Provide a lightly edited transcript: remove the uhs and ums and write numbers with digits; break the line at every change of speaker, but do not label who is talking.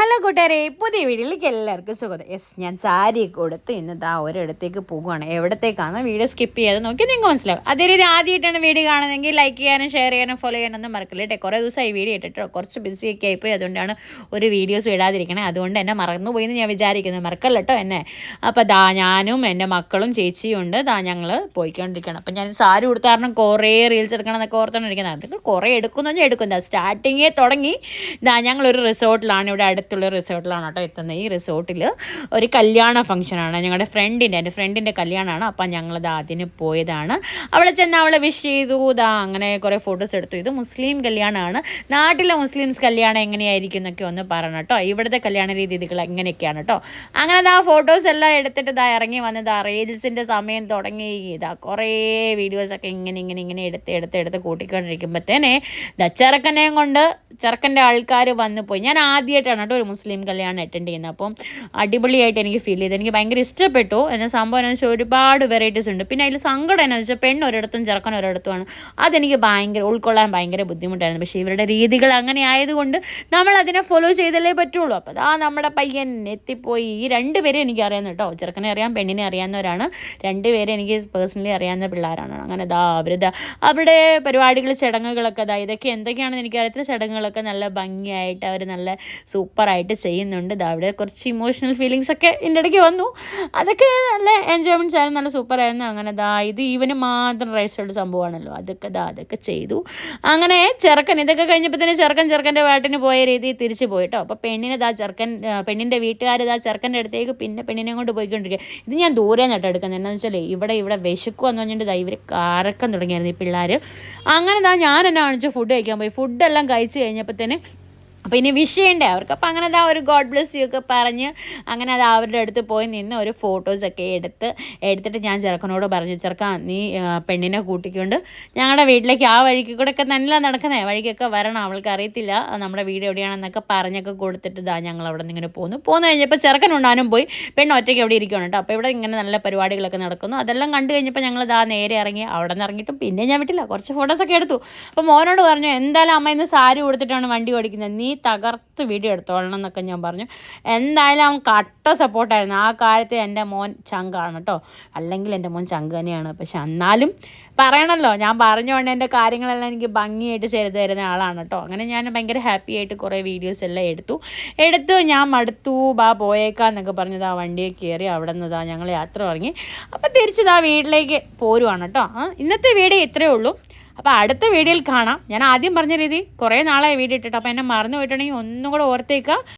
Hello കൂട്ടുകാരെ, പുതിയ വീഡിയോയിലേക്ക് എല്ലാവർക്കും സ്വാഗതം. ഞാൻ സാരിയൊക്കെ കൊടുത്ത് ഇന്ന് ഒരിടത്തേക്ക് പോകുകയാണ്. എവിടത്തേക്കാണ് വീഡിയോ സ്കിപ്പ് ചെയ്യാതെ നോക്കി നിങ്ങൾക്ക് മനസ്സിലാവും. അതേ രീതി ആദ്യമായിട്ടാണ് വീഡിയോ കാണുന്നതെങ്കിൽ ലൈക്ക് ചെയ്യാനും ഷെയർ ചെയ്യാനും ഫോളോ ചെയ്യാനൊന്നും മറക്കില്ല കേട്ടോ. കുറേ ദിവസമായി വീഡിയോ ഇട്ടിട്ടോ, കുറച്ച് ബിസിയൊക്കെ ആയിപ്പോയി. അതുകൊണ്ടാണ് ഒരു വീഡിയോസ് ഇടാതിരിക്കണേ. അതുകൊണ്ട് എന്നെ മറന്നുപോയി എന്ന് ഞാൻ വിചാരിക്കുന്നു. മറക്കല്ല കേട്ടോ എന്നെ. അപ്പോൾ ഞാനും എൻ്റെ മക്കളും ചേച്ചിയും ഉണ്ട്. ഞങ്ങൾ പോയിക്കൊണ്ടിരിക്കണം. അപ്പം ഞാൻ സാരി കൊടുത്ത കാരണം കുറേ റീൽസ് എടുക്കണം എന്നൊക്കെ ഓർത്തോണ്ടിരിക്കുന്നത്. അതൊക്കെ കുറേ എടുക്കുമെന്ന് വെച്ചാൽ എടുക്കുന്നത് സ്റ്റാർട്ടിങ്ങേ തുടങ്ങി. ഞങ്ങളൊരു റിസോർട്ടിലാണ്, ഇവിടെ അടുത്തുള്ള റിസോർട്ടിലാണ് കേട്ടോ എത്തുന്നത്. ഈ റിസോർട്ടിൽ ഒരു കല്യാണ ഫംഗ്ഷനാണ് ഞങ്ങളുടെ എൻ്റെ ഫ്രണ്ടിൻ്റെ കല്യാണമാണ്. അപ്പം ഞങ്ങളത് അതിന് പോയതാണ്. അവിടെ ചെന്ന് അവളെ വിഷ് ചെയ്തു. അങ്ങനെ കുറേ ഫോട്ടോസ് എടുത്തു. ഇത് മുസ്ലിം കല്യാണമാണ്. നാട്ടിലെ മുസ്ലിംസ് കല്യാണം എങ്ങനെയായിരിക്കും എന്നൊക്കെ ഒന്ന് പറയണം കേട്ടോ. ഇവിടുത്തെ കല്യാണ രീതികൾ എങ്ങനെയൊക്കെയാണ് കേട്ടോ. അങ്ങനെ ഫോട്ടോസ് എല്ലാം എടുത്തിട്ട് ഇറങ്ങി വന്നത് റീൽസിൻ്റെ സമയം തുടങ്ങി. കുറേ വീഡിയോസൊക്കെ ഇങ്ങനെ എടുത്ത് കൂട്ടിക്കൊണ്ടിരിക്കുമ്പോഴത്തേനെ ചെറുക്കനെയും കൊണ്ട് ചെറുക്കൻ്റെ ആൾക്കാർ വന്നു പോയി. ഞാൻ ആദ്യമായിട്ടാണ് കേട്ടോ ഒരു മുസ്ലിം കല്യാണം അറ്റൻഡ് ചെയ്യുന്നത്. അപ്പം അടിപൊളിയായിട്ട് എനിക്ക് ഫീൽ ചെയ്തു. എനിക്ക് ഭയങ്കര ഇഷ്ടപ്പെട്ടു. എന്ന സംഭവം എന്ന് വെച്ചാൽ ഒരുപാട് വെറൈറ്റീസ് ഉണ്ട്. പിന്നെ അതിൽ സങ്കടം എന്ന് വെച്ചാൽ പെണ്ണ് ഒരിടത്തും ചെറുക്കൻ ഒരിടത്തുമാണ്. അതെനിക്ക് ഉൾക്കൊള്ളാൻ ഭയങ്കര ബുദ്ധിമുട്ടായിരുന്നു. പക്ഷേ ഇവരുടെ രീതികൾ അങ്ങനെ ആയതുകൊണ്ട് നമ്മൾ അതിനെ ഫോളോ ചെയ്തല്ലേ പറ്റുള്ളൂ. അപ്പോൾ നമ്മുടെ പയ്യൻ എത്തിപ്പോയി. ഈ രണ്ടുപേരെ എനിക്ക് അറിയാവുന്ന കേട്ടോ. ചെറുക്കനെ അറിയാം, പെണ്ണിനെ അറിയാവുന്നവരാണ്. രണ്ടുപേരെ എനിക്ക് പേഴ്സണലി അറിയാവുന്ന പിള്ളേരാണ്. അങ്ങനെ അവരുടെ പരിപാടികൾ, ചടങ്ങുകളൊക്കെ ഇതൊക്കെ എന്തൊക്കെയാണെന്ന് എനിക്കറിയത്തില്ല. ചടങ്ങുകളൊക്കെ നല്ല ഭംഗിയായിട്ട് അവർ നല്ല സൂപ്പറായിട്ട് ചെയ്യുന്നുണ്ട്. അവിടെ കുറച്ച് ഇമോഷണൽ ഫീലിങ്സ് ഒക്കെ എൻ്റെ ഇടയ്ക്ക് വന്നു. അതൊക്കെ നല്ല എൻജോയ്മെൻറ്റ്സ് ആയിരുന്നു, നല്ല സൂപ്പറായിരുന്നു. അങ്ങനെ ഇത് ഈവന് മാത്രം റൈറ്റ്സുള്ള സംഭവമാണല്ലോ. അതൊക്കെ ചെയ്തു. അങ്ങനെ ചെറുക്കൻ ഇതൊക്കെ കഴിഞ്ഞപ്പോൾ തന്നെ ചെറുക്കൻ്റെ പാട്ടിന് പോയ രീതിയിൽ തിരിച്ചു പോയിട്ടോ. അപ്പോൾ പെണ്ണിൻ്റെ വീട്ടുകാർ ചെറുക്കൻ്റെ അടുത്തേക്ക് പിന്നെ പെണ്ണിനെ കൊണ്ട് പോയിക്കൊണ്ടിരിക്കുക. ഇത് ഞാൻ ദൂരെ നട്ടോ എടുക്കുന്നത്. എന്താണെന്ന് വെച്ചാൽ ഇവിടെ വിശക്കുമെന്ന് പറഞ്ഞിട്ട് ഇവർ കറക്കം തുടങ്ങിയായിരുന്നു ഈ പിള്ളേർ. അങ്ങനെ ഞാൻ എന്നെ കാണിച്ചു ഫുഡ് കഴിക്കാൻ പോയി. ഫുഡെല്ലാം കഴിച്ച് കഴിഞ്ഞപ്പോഴത്തേന് അപ്പോൾ ഇനി വിഷ് ചെയ്യണ്ടേ അവർക്ക്. അപ്പോൾ അങ്ങനെ ഒരു ഗോഡ് ബ്ലെസ് യു ഒക്കെ പറഞ്ഞ് അങ്ങനെ അവരുടെ അടുത്ത് പോയി നിന്ന് ഒരു ഫോട്ടോസൊക്കെ എടുത്തിട്ട് ഞാൻ ചെറുക്കനോട് പറഞ്ഞു, ചെറുക്കാൻ നീ പെണ്ണിനെ കൂട്ടിക്കൊണ്ട് ഞങ്ങളുടെ വീട്ടിലേക്ക് ആ വഴിക്ക് കൂടെ ഒക്കെ നല്ല നടക്കുന്നേ വഴിക്കൊക്കെ വരണം. അവൾക്ക് അറിയത്തില്ല നമ്മുടെ വീട് എവിടെയാണെന്നൊക്കെ പറഞ്ഞൊക്കെ കൊടുത്തിട്ട് ഞങ്ങൾ അവിടെ നിന്ന് ഇങ്ങനെ പോന്നു കഴിഞ്ഞപ്പോൾ ചെറുക്കനുണ്ടാനും പോയി. പെണ്ണ് ഒറ്റയ്ക്ക് എവിടെ ഇരിക്കണം കേട്ടോ. അപ്പോൾ ഇവിടെ ഇങ്ങനെ നല്ല പരിപാടികളൊക്കെ നടക്കുന്നു. അതെല്ലാം കണ്ടു കഴിഞ്ഞപ്പോൾ ഞങ്ങൾ നേരെ ഇറങ്ങി. അവിടെ നിന്ന് ഇറങ്ങിയിട്ടും പിന്നെ ഞാൻ വിട്ടില്ല, കുറച്ച് ഫോട്ടോസൊക്കെ എടുത്തു. അപ്പോൾ മോനോട് പറഞ്ഞു, എന്തായാലും അമ്മ ഇന്ന് സാരി കൊടുത്തിട്ടാണ് വണ്ടി ഓടിക്കുന്നത്, നീ തകർത്ത് വീഡിയോ എടുത്തോളണം എന്നൊക്കെ ഞാൻ പറഞ്ഞു. എന്തായാലും അവൻ കട്ട സപ്പോർട്ടായിരുന്നു ആ കാര്യത്തിൽ. എൻ്റെ മോൻ ചങ്കാണ് കേട്ടോ. അല്ലെങ്കിൽ എൻ്റെ മോൻ ചങ്ക് തന്നെയാണ്. പക്ഷെ എന്നാലും പറയണമല്ലോ, ഞാൻ പറഞ്ഞുകൊണ്ട് എൻ്റെ കാര്യങ്ങളെല്ലാം എനിക്ക് ഭംഗിയായിട്ട് ചെയ്തു തരുന്ന ആളാണ് കേട്ടോ. അങ്ങനെ ഞാൻ ഭയങ്കര ഹാപ്പി ആയിട്ട് കുറേ വീഡിയോസ് എല്ലാം എടുത്തു ഞാൻ മടുത്തു, പോയേക്കാന്നൊക്കെ പറഞ്ഞത് ആ വണ്ടിയെ കയറി അവിടെ നിന്ന് ഞങ്ങൾ യാത്ര തുടങ്ങി. അപ്പോൾ തിരിച്ച് വീട്ടിലേക്ക് പോരുവാണ് കേട്ടോ. ഇന്നത്തെ വീഡിയോ ഇത്രയേ ഉള്ളൂ. അപ്പോൾ അടുത്ത വീഡിയോയിൽ കാണാം. ഞാൻ ആദ്യം പറഞ്ഞ രീതി കുറേ നാളായി വീഡിയോ ഇട്ടിട്ട്. അപ്പോൾ എന്നെ മറന്നു പോയിട്ടുണ്ടെങ്കിൽ ഒന്നും കൂടെ ഓർത്തേക്കുക.